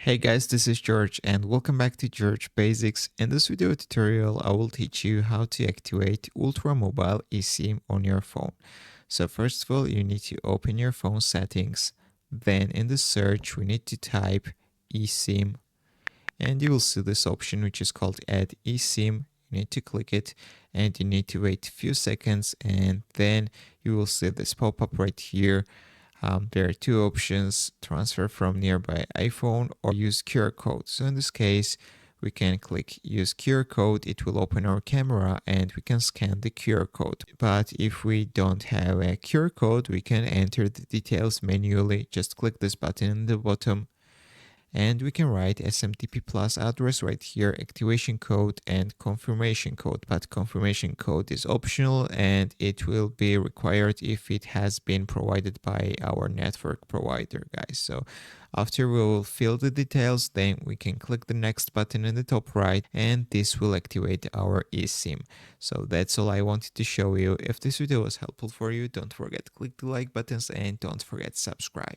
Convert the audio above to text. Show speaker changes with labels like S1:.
S1: Hey guys, this is George and welcome back to George Basics. In this video tutorial, I will teach you how to activate Ultra Mobile eSIM on your phone. So first of all, you need to open your phone settings. Then in the search, we need to type eSIM and you will see this option which is called Add eSIM. You need to click it and you need to wait a few seconds and then you will see this pop-up right here. There are two options: transfer from nearby iPhone or use QR code. So in this case, we can click use QR code. It will open our camera and we can scan the QR code. But if we don't have a QR code, we can enter the details manually. Just click this button in the bottom and we can write SMTP plus address right here, activation code and confirmation code. But confirmation code is optional and it will be required if it has been provided by our network provider, guys. So after we will fill the details, then we can click the next button in the top right and this will activate our eSIM. So that's all I wanted to show you. If this video was helpful for you, don't forget to click the like buttons and don't forget to subscribe.